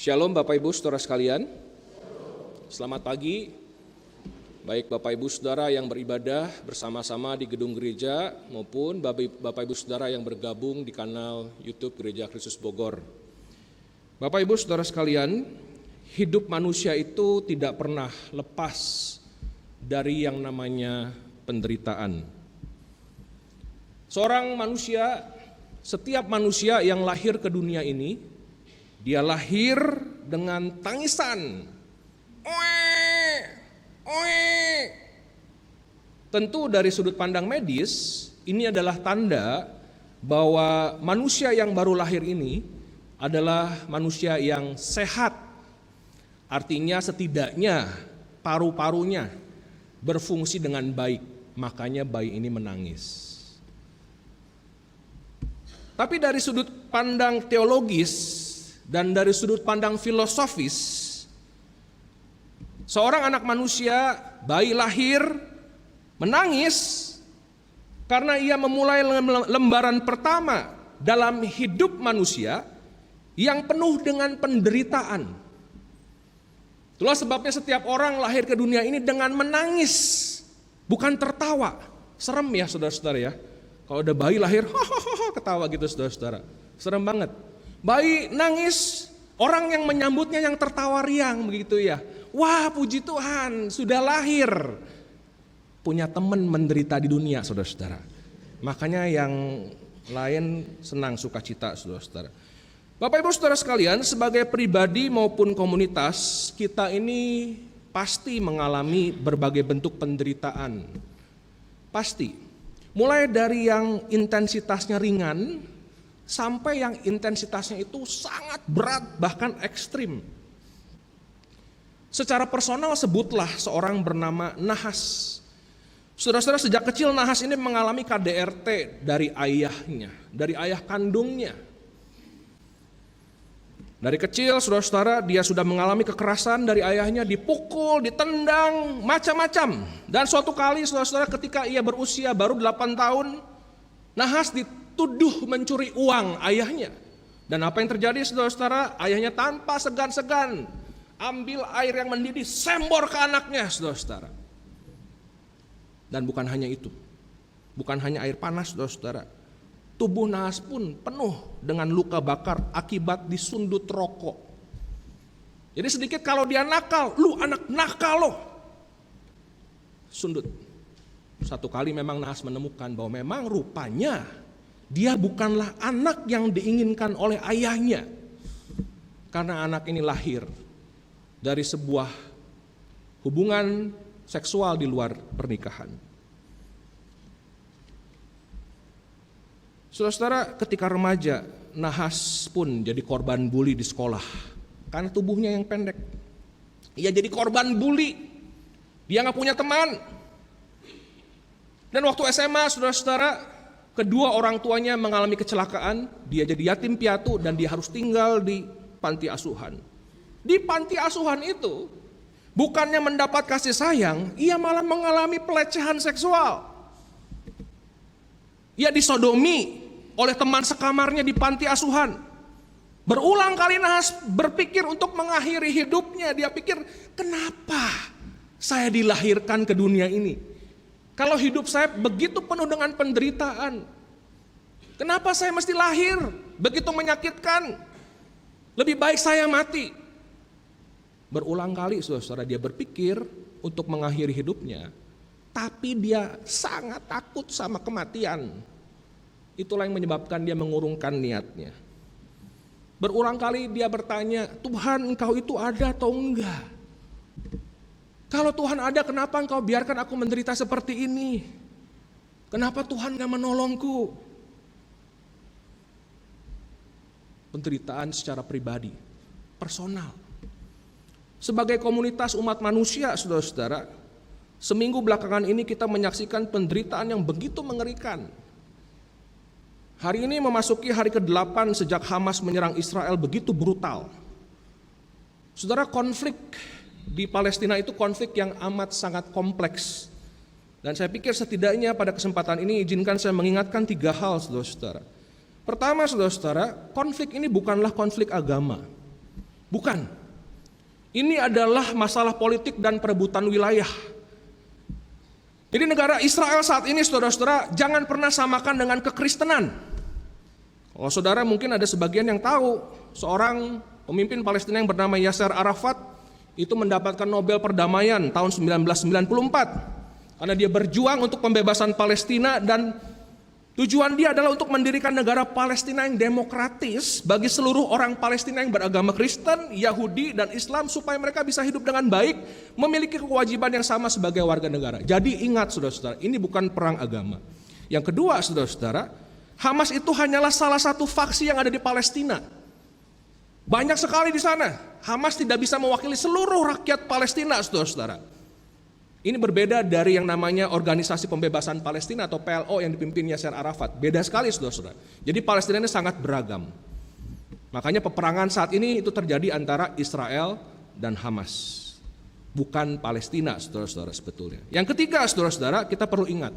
Shalom Bapak Ibu Saudara sekalian. Selamat pagi. Baik Bapak Ibu Saudara yang beribadah bersama-sama di gedung gereja maupun Bapak Ibu Saudara yang bergabung di kanal YouTube Gereja Kristus Bogor. Bapak Ibu Saudara sekalian, hidup manusia itu tidak pernah lepas dari yang namanya penderitaan. Seorang manusia, setiap manusia yang lahir ke dunia ini, dia lahir dengan tangisan. Tentu dari sudut pandang medis, ini adalah tanda bahwa manusia yang baru lahir ini adalah manusia yang sehat. Artinya setidaknya paru-parunya berfungsi dengan baik, makanya bayi ini menangis. Tapi dari sudut pandang teologis dan dari sudut pandang filosofis, seorang anak manusia, bayi lahir, menangis karena ia memulai lembaran pertama dalam hidup manusia yang penuh dengan penderitaan. Itulah sebabnya setiap orang lahir ke dunia ini dengan menangis, bukan tertawa. Serem ya saudara-saudara ya. Kalau ada bayi lahir, ketawa gitu saudara-saudara. Serem banget. Bayi nangis, orang yang menyambutnya yang tertawa riang begitu ya. Wah, puji Tuhan, sudah lahir. Punya teman menderita di dunia, saudara-saudara. Makanya yang lain senang sukacita, saudara-saudara. Bapak Ibu Saudara sekalian, sebagai pribadi maupun komunitas, kita ini pasti mengalami berbagai bentuk penderitaan. Pasti. Mulai dari yang intensitasnya ringan, sampai yang intensitasnya itu sangat berat, bahkan ekstrim. Secara personal sebutlah seorang bernama Nahas. Saudara-saudara, sejak kecil Nahas ini mengalami KDRT dari ayahnya, dari ayah kandungnya. Dari kecil saudara-saudara dia sudah mengalami kekerasan dari ayahnya, dipukul, ditendang, macam-macam. Dan suatu kali saudara-saudara ketika ia berusia baru 8 tahun, Nahas dituduh mencuri uang ayahnya. Dan apa yang terjadi saudara-saudara? Ayahnya tanpa segan-segan ambil air yang mendidih, sembor ke anaknya saudara-saudara. Dan bukan hanya itu, bukan hanya air panas saudara-saudara. Tubuh Nahas pun penuh dengan luka bakar akibat disundut rokok. Jadi sedikit kalau dia nakal, lu anak nakal lo, sundut. Satu kali memang Nahas menemukan bahwa memang rupanya dia bukanlah anak yang diinginkan oleh ayahnya. Karena anak ini lahir dari sebuah hubungan seksual di luar pernikahan. Saudara-saudara, ketika remaja, Nahas pun jadi korban bully di sekolah. Karena tubuhnya yang pendek. Ia jadi korban bully. Dia gak punya teman. Dan waktu SMA, saudara-saudara, kedua orang tuanya mengalami kecelakaan. Dia jadi yatim piatu dan dia harus tinggal di panti asuhan. Di panti asuhan itu, bukannya mendapat kasih sayang, ia malah mengalami pelecehan seksual. Ia disodomi oleh teman sekamarnya di panti asuhan. Berulang kali Nahas berpikir untuk mengakhiri hidupnya. Dia pikir, kenapa saya dilahirkan ke dunia ini? Kalau hidup saya begitu penuh dengan penderitaan, kenapa saya mesti lahir? Begitu menyakitkan. Lebih baik saya mati. Berulang kali saudara dia berpikir untuk mengakhiri hidupnya. Tapi dia sangat takut sama kematian. Itulah yang menyebabkan dia mengurungkan niatnya. Berulang kali dia bertanya, Tuhan engkau itu ada atau enggak? Kalau Tuhan ada, kenapa engkau biarkan aku menderita seperti ini? Kenapa Tuhan gak menolongku? Penderitaan secara pribadi, personal. Sebagai komunitas umat manusia, saudara-saudara, seminggu belakangan ini kita menyaksikan penderitaan yang begitu mengerikan. Hari ini memasuki hari ke-8 sejak Hamas menyerang Israel begitu brutal. Saudara, konflik di Palestina itu konflik yang amat sangat kompleks. Dan saya pikir setidaknya pada kesempatan ini izinkan saya mengingatkan 3 hal saudara-saudara. Pertama saudara-saudara, konflik ini bukanlah konflik agama. Bukan. Ini adalah masalah politik dan perebutan wilayah. Jadi negara Israel saat ini, saudara-saudara, jangan pernah samakan dengan kekristenan. Kalau saudara mungkin ada sebagian yang tahu, seorang pemimpin Palestina yang bernama Yasser Arafat itu mendapatkan Nobel Perdamaian tahun 1994 karena dia berjuang untuk pembebasan Palestina, dan tujuan dia adalah untuk mendirikan negara Palestina yang demokratis bagi seluruh orang Palestina yang beragama Kristen, Yahudi, dan Islam, supaya mereka bisa hidup dengan baik, memiliki kewajiban yang sama sebagai warga negara. Jadi ingat saudara-saudara, ini bukan perang agama. Yang kedua, saudara-saudara, Hamas itu hanyalah salah satu faksi yang ada di Palestina. Banyak sekali di sana. Hamas tidak bisa mewakili seluruh rakyat Palestina, saudara-saudara. Ini berbeda dari yang namanya Organisasi Pembebasan Palestina atau PLO yang dipimpin Yasser Arafat. Beda sekali, saudara-saudara. Jadi Palestina ini sangat beragam. Makanya peperangan saat ini itu terjadi antara Israel dan Hamas. Bukan Palestina, saudara-saudara, sebetulnya. Yang ketiga, saudara-saudara, kita perlu ingat.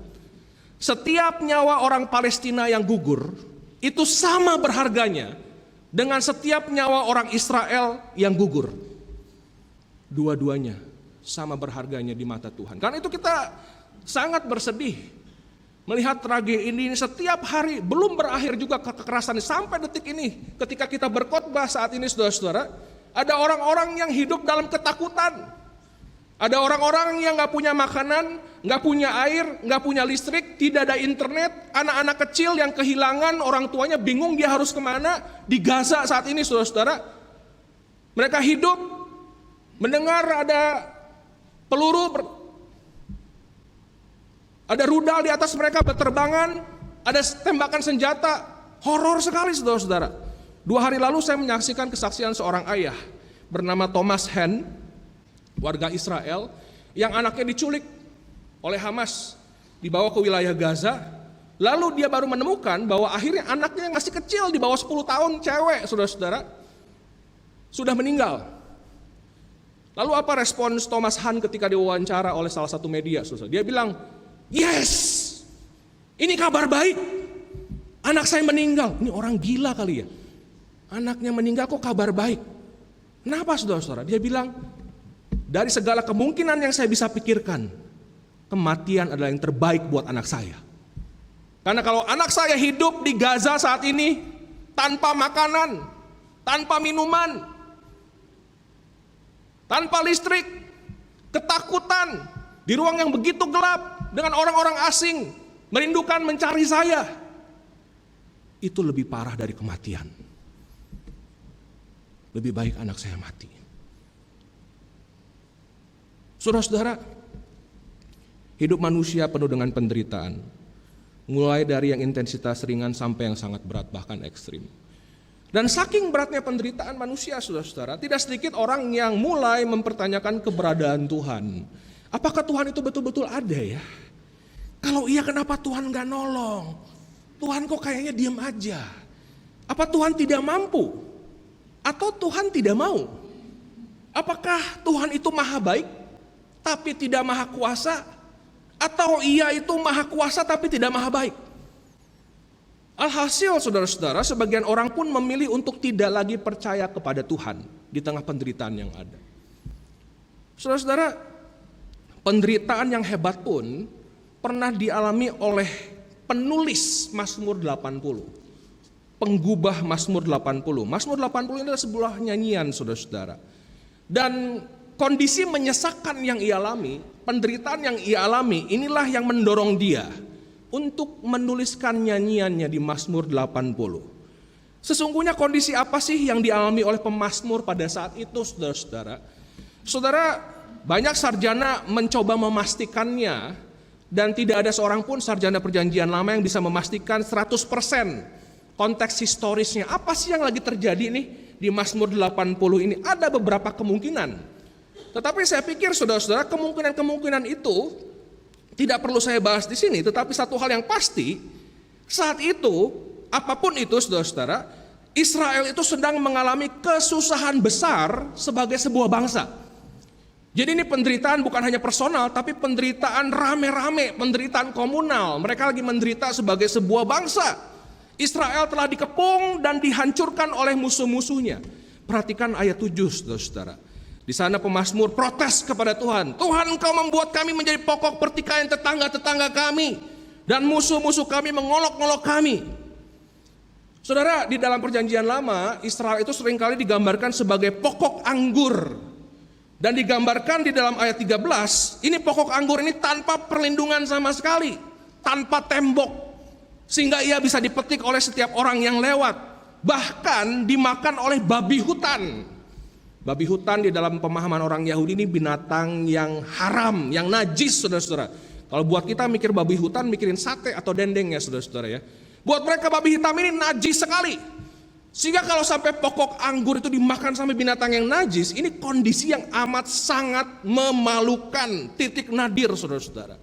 Setiap nyawa orang Palestina yang gugur itu sama berharganya dengan setiap nyawa orang Israel yang gugur. Dua-duanya sama berharganya di mata Tuhan. Karena itu kita sangat bersedih melihat tragedi ini setiap hari. Belum berakhir juga kekerasan sampai detik ini. Ketika kita berkhotbah saat ini, saudara-saudara, ada orang-orang yang hidup dalam ketakutan. Ada orang-orang yang gak punya makanan, gak punya air, gak punya listrik, tidak ada internet. Anak-anak kecil yang kehilangan orang tuanya, bingung dia harus kemana. Di Gaza saat ini, saudara-saudara, mereka hidup mendengar ada peluru, ada rudal di atas mereka berterbangan, ada tembakan senjata. Horor sekali, saudara-saudara. 2 hari lalu saya menyaksikan kesaksian seorang ayah bernama Thomas Hen, warga Israel, yang anaknya diculik oleh Hamas, dibawa ke wilayah Gaza. Lalu dia baru menemukan bahwa akhirnya anaknya yang masih kecil, di bawah 10 tahun, cewek, saudara-saudara, sudah meninggal. Lalu apa respons Thomas Han ketika diwawancara oleh salah satu media, saudara? Dia bilang, yes, ini kabar baik, anak saya meninggal. Ini orang gila kali ya, anaknya meninggal kok kabar baik. Kenapa, saudara-saudara? Dia bilang, dari segala kemungkinan yang saya bisa pikirkan, kematian adalah yang terbaik buat anak saya. Karena kalau anak saya hidup di Gaza saat ini tanpa makanan, tanpa minuman, tanpa listrik, ketakutan, di ruang yang begitu gelap, dengan orang-orang asing, merindukan mencari saya, itu lebih parah dari kematian. Lebih baik anak saya mati. Saudara-saudara, hidup manusia penuh dengan penderitaan, mulai dari yang intensitas ringan sampai yang sangat berat, bahkan ekstrim. Dan saking beratnya penderitaan manusia, saudara-saudara, tidak sedikit orang yang mulai mempertanyakan keberadaan Tuhan. Apakah Tuhan itu betul-betul ada ya? Kalau iya, kenapa Tuhan gak nolong? Tuhan kok kayaknya diam aja? Apa Tuhan tidak mampu? Atau Tuhan tidak mau? Apakah Tuhan itu maha baik tapi tidak maha kuasa, atau ia itu maha kuasa tapi tidak maha baik? Alhasil, saudara-saudara, sebagian orang pun memilih untuk tidak lagi percaya kepada Tuhan di tengah penderitaan yang ada. Saudara-saudara, penderitaan yang hebat pun pernah dialami oleh penulis Mazmur 80, penggubah Mazmur 80. Mazmur 80 ini adalah sebuah nyanyian, saudara-saudara. Dan kondisi menyesakkan yang ia alami, penderitaan yang ia alami, inilah yang mendorong dia untuk menuliskan nyanyiannya di Mazmur 80. Sesungguhnya kondisi apa sih yang dialami oleh pemazmur pada saat itu, saudara-saudara? Saudara, banyak sarjana mencoba memastikannya, dan tidak ada seorang pun sarjana perjanjian lama yang bisa memastikan 100% konteks historisnya. Apa sih yang lagi terjadi nih di Mazmur 80 ini? Ada beberapa kemungkinan. Tetapi saya pikir, saudara-saudara, kemungkinan-kemungkinan itu tidak perlu saya bahas di sini. Tetapi satu hal yang pasti, saat itu, apapun itu, saudara-saudara, Israel itu sedang mengalami kesusahan besar sebagai sebuah bangsa. Jadi ini penderitaan bukan hanya personal, tapi penderitaan rame-rame, penderitaan komunal. Mereka lagi menderita sebagai sebuah bangsa. Israel telah dikepung dan dihancurkan oleh musuh-musuhnya. Perhatikan ayat 7, saudara-saudara. Di sana pemazmur protes kepada Tuhan. Tuhan, Engkau membuat kami menjadi pokok pertikaian tetangga-tetangga kami, dan musuh-musuh kami mengolok-olok kami. Saudara, di dalam perjanjian lama, Israel itu seringkali digambarkan sebagai pokok anggur. Dan digambarkan di dalam ayat 13, ini pokok anggur ini tanpa perlindungan sama sekali, tanpa tembok, sehingga ia bisa dipetik oleh setiap orang yang lewat. Bahkan dimakan oleh babi hutan. Babi hutan di dalam pemahaman orang Yahudi ini binatang yang haram, yang najis, saudara-saudara. Kalau buat kita mikir babi hutan, mikirin sate atau dendeng ya, saudara-saudara ya. Buat mereka babi hitam ini najis sekali. Sehingga kalau sampai pokok anggur itu dimakan sampai binatang yang najis, ini kondisi yang amat sangat memalukan, titik nadir, saudara-saudara.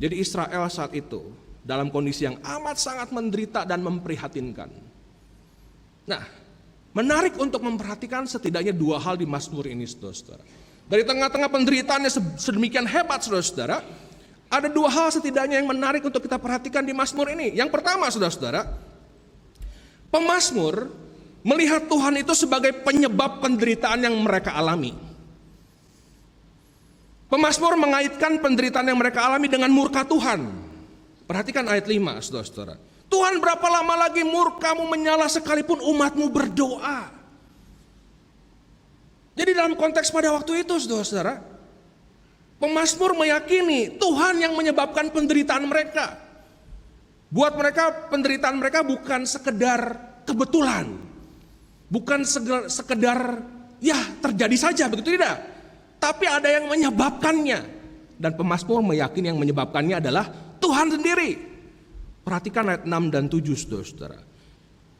Jadi Israel saat itu dalam kondisi yang amat sangat menderita dan memprihatinkan. Nah, menarik untuk memperhatikan setidaknya dua hal di Mazmur ini, saudara-saudara. Dari tengah-tengah penderitaannya sedemikian hebat, saudara-saudara, ada dua hal setidaknya yang menarik untuk kita perhatikan di Mazmur ini. Yang pertama, saudara-saudara, pemazmur melihat Tuhan itu sebagai penyebab penderitaan yang mereka alami. Pemazmur mengaitkan penderitaan yang mereka alami dengan murka Tuhan. Perhatikan ayat 5, saudara-saudara. Tuhan, berapa lama lagi murka-Mu menyala sekalipun umat-Mu berdoa. Jadi dalam konteks pada waktu itu, saudara-saudara, pemazmur meyakini Tuhan yang menyebabkan penderitaan mereka. Buat mereka penderitaan mereka bukan sekedar kebetulan, bukan sekedar ya terjadi saja, begitu tidak. Tapi ada yang menyebabkannya. Dan pemazmur meyakini yang menyebabkannya adalah Tuhan sendiri. Perhatikan ayat 6 dan 7, saudara-saudara.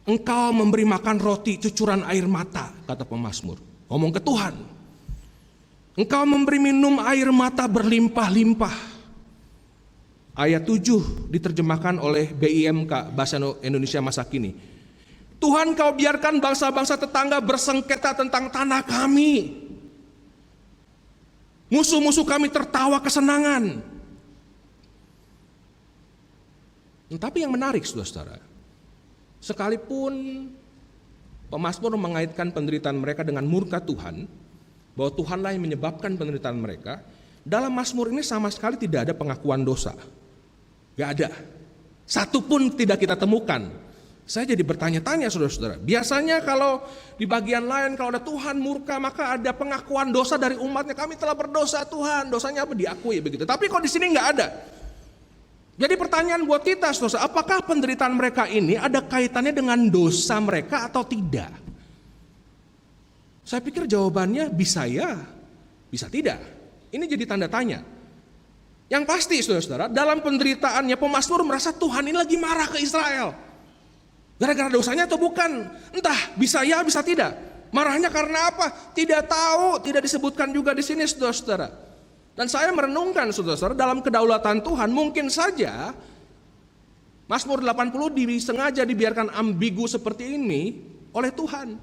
Engkau memberi makan roti cucuran air mata, kata pemazmur. Ngomong ke Tuhan. Engkau memberi minum air mata berlimpah-limpah. Ayat 7 diterjemahkan oleh BIMK, Bahasa Indonesia Masa Kini. Tuhan, Kau biarkan bangsa-bangsa tetangga bersengketa tentang tanah kami. Musuh-musuh kami tertawa kesenangan. Tapi yang menarik, saudara-saudara, sekalipun pemazmur mengaitkan penderitaan mereka dengan murka Tuhan, bahwa Tuhanlah yang menyebabkan penderitaan mereka, dalam Mazmur ini sama sekali tidak ada pengakuan dosa. Gak ada. Satu pun tidak kita temukan. Saya jadi bertanya-tanya, saudara-saudara. Biasanya kalau di bagian lain, kalau ada Tuhan murka, maka ada pengakuan dosa dari umatnya. Kami telah berdosa, Tuhan. Dosanya apa? Diakui begitu. Tapi kok di sini nggak ada. Jadi pertanyaan buat kita, saudara, apakah penderitaan mereka ini ada kaitannya dengan dosa mereka atau tidak? Saya pikir jawabannya bisa ya, bisa tidak. Ini jadi tanda tanya. Yang pasti, saudara-saudara, dalam penderitaannya pemazmur merasa Tuhan ini lagi marah ke Israel. Gara-gara dosanya atau bukan? Entah, bisa ya, bisa tidak. Marahnya karena apa? Tidak tahu, tidak disebutkan juga di sini, saudara-saudara. Dan saya merenungkan, saudara-saudara, dalam kedaulatan Tuhan mungkin saja Mazmur 80 sengaja dibiarkan ambigu seperti ini oleh Tuhan.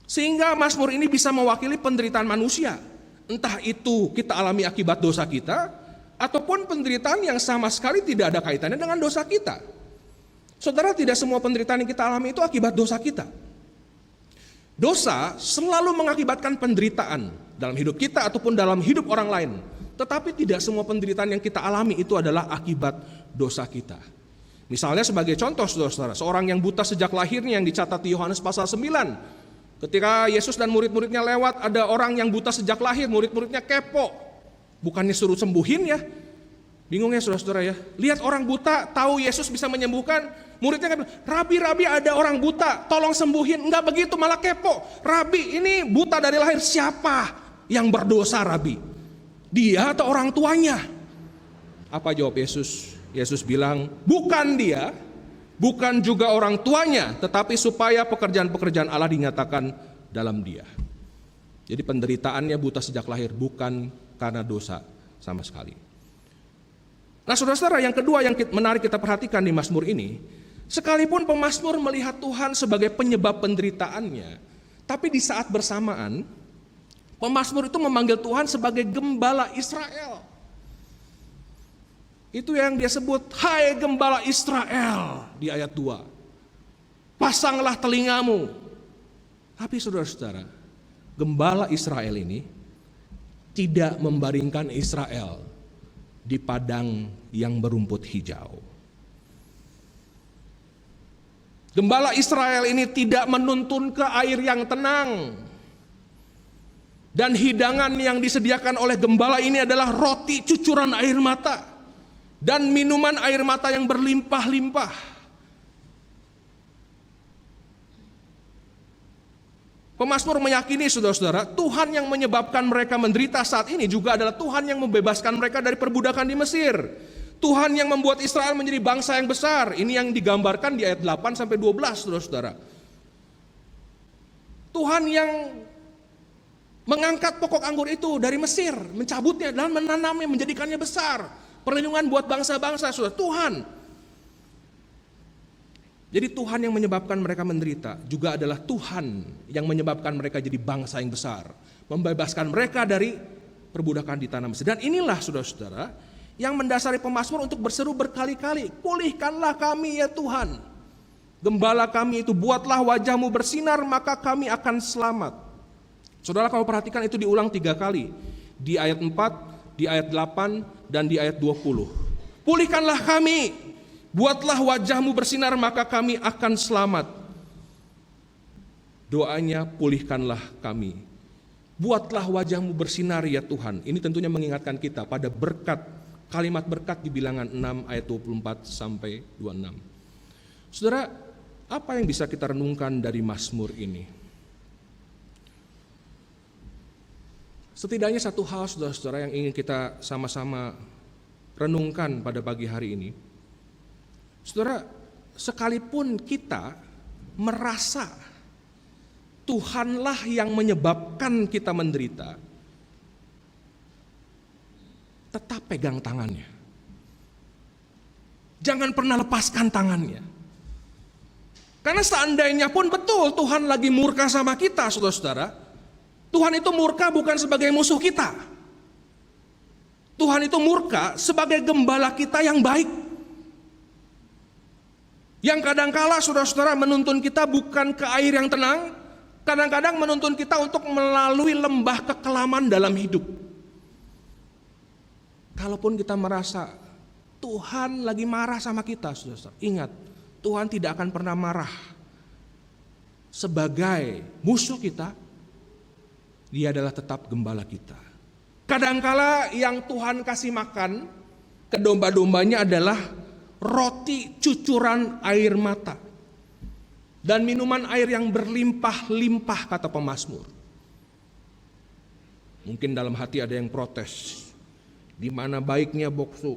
Sehingga Mazmur ini bisa mewakili penderitaan manusia. Entah itu kita alami akibat dosa kita, ataupun penderitaan yang sama sekali tidak ada kaitannya dengan dosa kita. Saudara, tidak semua penderitaan yang kita alami itu akibat dosa kita. Dosa selalu mengakibatkan penderitaan dalam hidup kita ataupun dalam hidup orang lain. Tetapi tidak semua penderitaan yang kita alami itu adalah akibat dosa kita. Misalnya sebagai contoh, saudara-saudara, seorang yang buta sejak lahirnya yang dicatat di Yohanes pasal 9. Ketika Yesus dan murid-muridnya lewat, ada orang yang buta sejak lahir, murid-muridnya kepo. Bukannya suruh sembuhin ya. Bingung ya, saudara-saudara ya. Lihat orang buta, tahu Yesus bisa menyembuhkan. Muridnya kan, Rabi, ada orang buta, tolong sembuhin. Enggak begitu, malah kepo. Rabi, ini buta dari lahir, siapa yang berdosa, Rabi? Dia atau orang tuanya? Apa jawab Yesus? Yesus bilang, bukan dia, bukan juga orang tuanya, tetapi supaya pekerjaan-pekerjaan Allah dinyatakan dalam dia. Jadi penderitaannya buta sejak lahir bukan karena dosa sama sekali. Nah, saudara-saudara, yang kedua yang menarik kita perhatikan di Mazmur ini, sekalipun pemazmur melihat Tuhan sebagai penyebab penderitaannya, tapi di saat bersamaan pemazmur itu memanggil Tuhan sebagai gembala Israel. Itu yang dia sebut, hai gembala Israel, di ayat 2. pasanglah telingamu. Tapi saudara-saudara, gembala Israel ini tidak membaringkan Israel di padang yang berumput hijau. Gembala Israel ini tidak menuntun ke air yang tenang. Dan hidangan yang disediakan oleh gembala ini adalah roti cucuran air mata dan minuman air mata yang berlimpah-limpah. Pemazmur meyakini, saudara-saudara, Tuhan yang menyebabkan mereka menderita saat ini juga adalah Tuhan yang membebaskan mereka dari perbudakan di Mesir. Tuhan yang membuat Israel menjadi bangsa yang besar. Ini yang digambarkan di ayat 8 sampai 12, saudara-saudara. Tuhan yang mengangkat pokok anggur itu dari Mesir, mencabutnya dan menanamnya, menjadikannya besar. Perlindungan buat bangsa-bangsa, saudara. Tuhan. Jadi Tuhan yang menyebabkan mereka menderita juga adalah Tuhan yang menyebabkan mereka jadi bangsa yang besar, membebaskan mereka dari perbudakan di tanah Mesir. Dan inilah saudara-saudara yang mendasari pemazmur untuk berseru berkali-kali, pulihkanlah kami ya Tuhan. Gembala kami itu, buatlah wajahmu bersinar maka kami akan selamat. Saudara, kalau perhatikan itu diulang 3 kali. Di ayat 4, di ayat 8, dan di ayat 20. Pulihkanlah kami, buatlah wajahmu bersinar maka kami akan selamat. Doanya, pulihkanlah kami. Buatlah wajahmu bersinar ya Tuhan. Ini tentunya mengingatkan kita pada berkat, kalimat berkat di bilangan 6 ayat 24 sampai 26. Saudara, apa yang bisa kita renungkan dari Mazmur ini? Setidaknya satu hal, saudara-saudara, yang ingin kita sama-sama renungkan pada pagi hari ini. Saudara, sekalipun kita merasa Tuhanlah yang menyebabkan kita menderita, tetap pegang tangannya. Jangan pernah lepaskan tangannya. Karena seandainya pun betul Tuhan lagi murka sama kita, saudara-saudara, Tuhan itu murka bukan sebagai musuh kita. Tuhan itu murka sebagai gembala kita yang baik. Yang kadangkala saudara-saudara menuntun kita bukan ke air yang tenang, kadang-kadang menuntun kita untuk melalui lembah kekelaman dalam hidup. Kalaupun kita merasa Tuhan lagi marah sama kita, saudara-saudara, ingat, Tuhan tidak akan pernah marah sebagai musuh kita. Dia adalah tetap gembala kita. Kadangkala yang Tuhan kasih makan ke domba-dombanya adalah roti cucuran air mata dan minuman air yang berlimpah-limpah, kata pemazmur. Mungkin dalam hati ada yang protes, di mana baiknya boksu?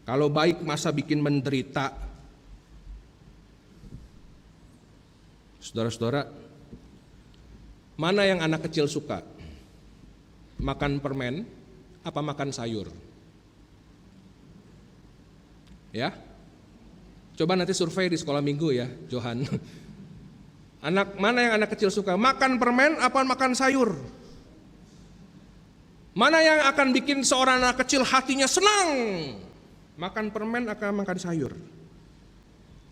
Kalau baik masa bikin menderita? Saudara-saudara, mana yang anak kecil suka? Makan permen apa makan sayur? Ya, coba nanti survei di sekolah minggu ya, Johan. Mana yang anak kecil suka? Makan permen apa makan sayur? Mana yang akan bikin seorang anak kecil hatinya senang? Makan permen atau makan sayur?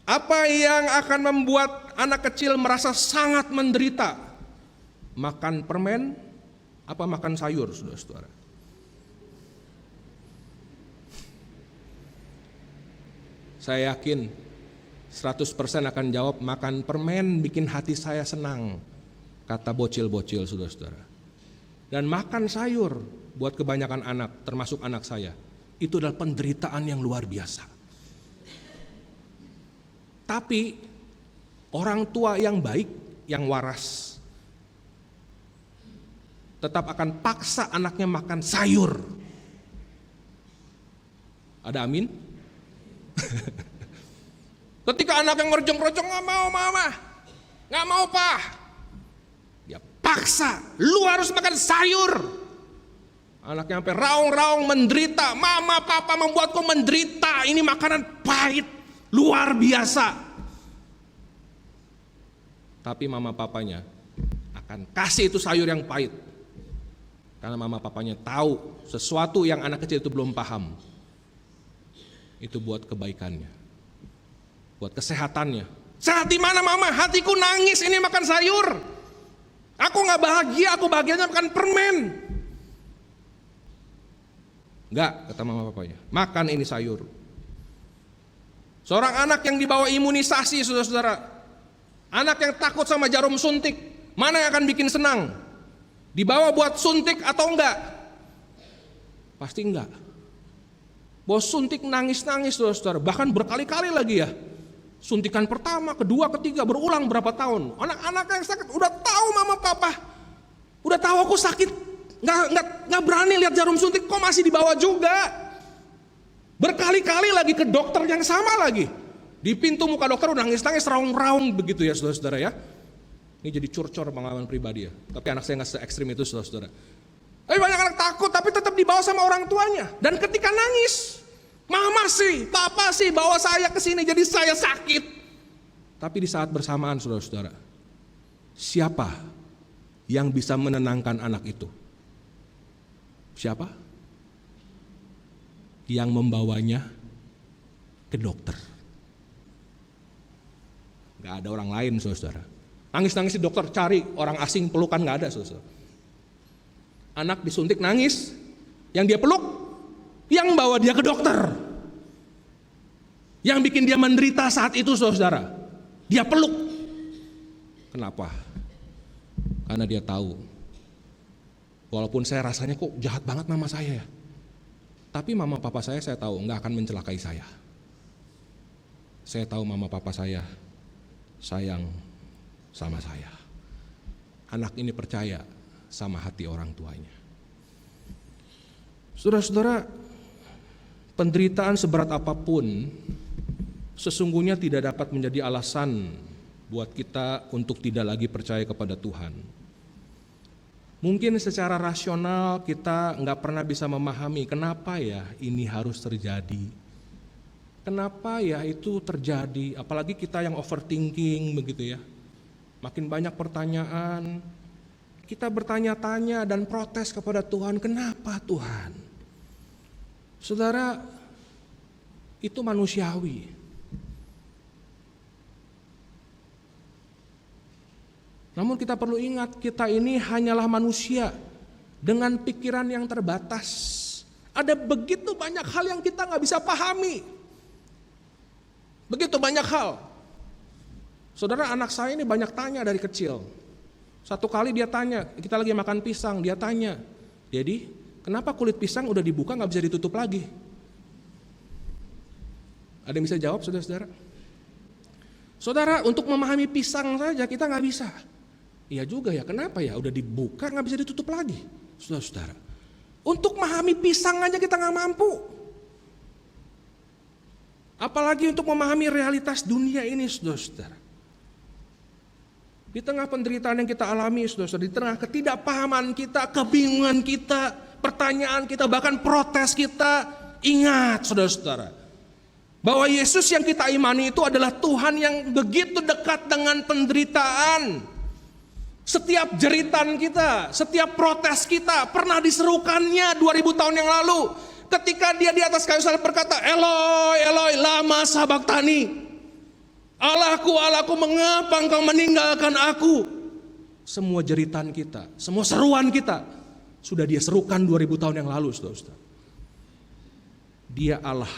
Apa yang akan membuat anak kecil merasa sangat menderita? Makan permen apa makan sayur, saudara-saudara? Saya yakin 100% akan jawab makan permen bikin hati saya senang, kata bocil-bocil, saudara-saudara. Dan makan sayur buat kebanyakan anak, termasuk anak saya, itu adalah penderitaan yang luar biasa. Tapi orang tua yang baik, yang waras, tetap akan paksa anaknya makan sayur. Ada amin? Ketika anak yang ngerjong-ngerjong, nggak mau mama, nggak mau pak, dia paksa, lu harus makan sayur. Anaknya sampai raung-raung menderita, mama papa membuatku menderita, ini makanan pahit, luar biasa. Tapi mama papanya akan kasih itu sayur yang pahit. Karena mama papanya tahu sesuatu yang anak kecil itu belum paham. Itu buat kebaikannya, buat kesehatannya. Sehat di mana mama? Hatiku nangis ini makan sayur. Aku nggak bahagia, aku bahagianya makan permen. Enggak, kata mama papanya, makan ini sayur. Seorang anak yang dibawa imunisasi, saudara-saudara, anak yang takut sama jarum suntik, mana yang akan bikin senang? Dibawa buat suntik atau enggak? Pasti enggak. Bawa suntik nangis-nangis, saudara-saudara, bahkan berkali-kali lagi ya. Suntikan pertama, kedua, ketiga, berulang berapa tahun. Anak-anak yang sakit udah tahu mama papa, udah tahu aku sakit, nggak berani lihat jarum suntik, kok masih dibawa juga. Berkali-kali lagi ke dokter yang sama lagi. Di pintu muka dokter udah nangis-nangis, raung-raung begitu ya saudara-saudara ya. Ini jadi curcor pengalaman pribadi ya. Tapi anak saya nggak se-ekstrim itu saudara-saudara. Tapi banyak anak takut, tapi tetap dibawa sama orang tuanya. Dan ketika nangis, mama sih, papa sih bawa saya ke sini jadi saya sakit. Tapi di saat bersamaan saudara-saudara, siapa yang bisa menenangkan anak itu? Siapa? Yang membawanya ke dokter. Gak ada orang lain saudara. Nangis-nangis di dokter, cari orang asing pelukan, gak ada saudara. Anak disuntik nangis, yang dia peluk, yang bawa dia ke dokter. Yang bikin dia menderita saat itu saudara, dia peluk. Kenapa? Karena dia tahu, walaupun saya rasanya kok jahat banget mama saya ya, tapi mama papa saya tahu nggak akan mencelakai saya. Saya tahu mama papa saya sayang sama saya. Anak ini percaya sama hati orang tuanya. Saudara-saudara, penderitaan seberat apapun sesungguhnya tidak dapat menjadi alasan buat kita untuk tidak lagi percaya kepada Tuhan. Mungkin secara rasional kita nggak pernah bisa memahami kenapa ya ini harus terjadi. Kenapa ya itu terjadi, apalagi kita yang overthinking begitu ya. Makin banyak pertanyaan, kita bertanya-tanya dan protes kepada Tuhan, kenapa Tuhan? Saudara, itu manusiawi. Namun kita perlu ingat, kita ini hanyalah manusia dengan pikiran yang terbatas. Ada begitu banyak hal yang kita nggak bisa pahami. Begitu banyak hal. Saudara, anak saya ini banyak tanya dari kecil. Satu kali dia tanya, kita lagi makan pisang, dia tanya, "Jadi, kenapa kulit pisang udah dibuka nggak bisa ditutup lagi?" Ada yang bisa jawab, saudara-saudara? Saudara, untuk memahami pisang saja kita nggak bisa. Iya juga ya, kenapa ya udah dibuka nggak bisa ditutup lagi, saudara-saudara? Untuk memahami pisang aja kita nggak mampu. Apalagi untuk memahami realitas dunia ini, saudara-saudara. Di tengah penderitaan yang kita alami, saudara-saudara, di tengah ketidakpahaman kita, kebingungan kita, pertanyaan kita, bahkan protes kita, ingat saudara-saudara, bahwa Yesus yang kita imani itu adalah Tuhan yang begitu dekat dengan penderitaan. Setiap jeritan kita, setiap protes kita pernah diserukannya 2000 tahun yang lalu. Ketika dia di atas kayu salib berkata, "Eloi, Eloi, lama sabachthani." Allahku, Allahku, mengapa engkau meninggalkan aku? Semua jeritan kita, semua seruan kita sudah dia serukan 2000 tahun yang lalu, saudara-saudara. Dia Allah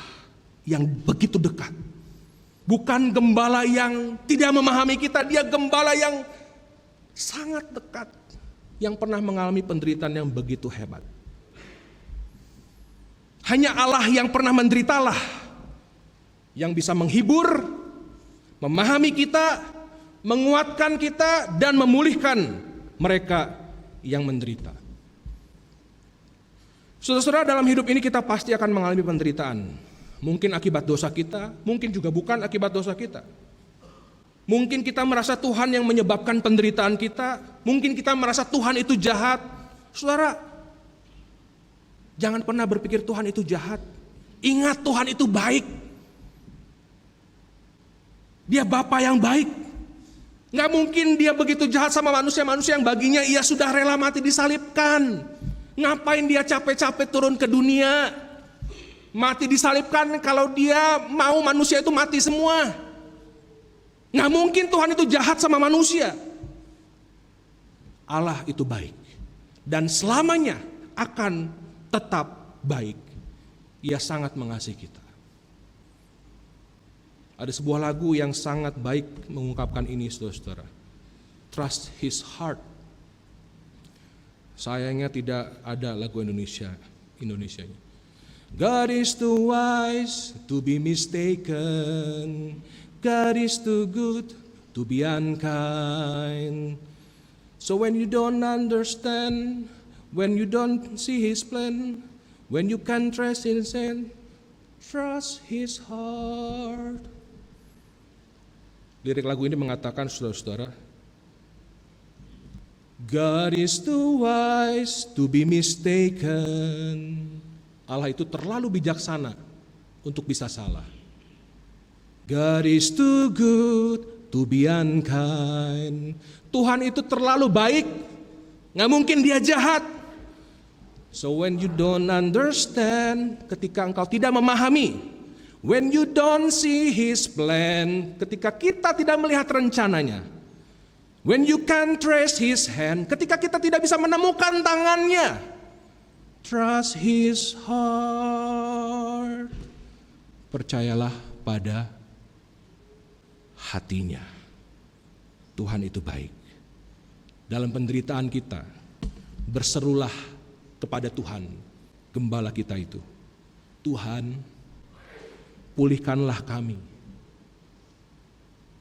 yang begitu dekat. Bukan gembala yang tidak memahami kita, dia gembala yang sangat dekat, yang pernah mengalami penderitaan yang begitu hebat. Hanya Allah yang pernah menderitalah yang bisa menghibur, memahami kita, menguatkan kita, dan memulihkan mereka yang menderita. Saudara-saudara, dalam hidup ini kita pasti akan mengalami penderitaan. Mungkin akibat dosa kita, mungkin juga bukan akibat dosa kita. Mungkin kita merasa Tuhan yang menyebabkan penderitaan kita, mungkin kita merasa Tuhan itu jahat. Saudara, jangan pernah berpikir Tuhan itu jahat. Ingat, Tuhan itu baik. Dia Bapa yang baik. Gak mungkin dia begitu jahat sama manusia-manusia yang baginya ia sudah rela mati disalibkan. Ngapain dia capek-capek turun ke dunia? Mati disalibkan kalau dia mau manusia itu mati semua. Nggak mungkin Tuhan itu jahat sama manusia. Allah itu baik dan selamanya akan tetap baik. Ia sangat mengasihi kita. Ada sebuah lagu yang sangat baik mengungkapkan ini, saudara-saudara. Trust His Heart. Sayangnya tidak ada lagu Indonesianya. God is too wise to be mistaken. God is too good to be unkind. So when you don't understand, when you don't see His plan, when you can't trust His hand, trust His heart. Lirik lagu ini mengatakan, saudara-saudara, God is too wise to be mistaken. Allah itu terlalu bijaksana untuk bisa salah. God is too good to be unkind. Tuhan itu terlalu baik, gak mungkin Dia jahat. So when you don't understand, ketika engkau tidak memahami, when you don't see His plan, ketika kita tidak melihat rencananya, when you can't trace His hand, ketika kita tidak bisa menemukan tangannya, trust His heart. Percayalah pada hatinya. Tuhan itu baik. Dalam penderitaan kita, berserulah kepada Tuhan, gembala kita itu. Tuhan, pulihkanlah kami.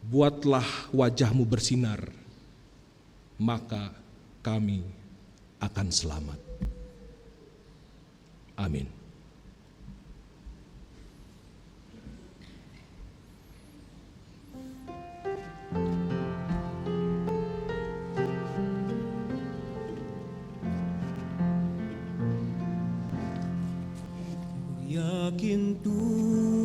Buatlah wajah-Mu bersinar, maka kami akan selamat. Amin. Yakin Tuhan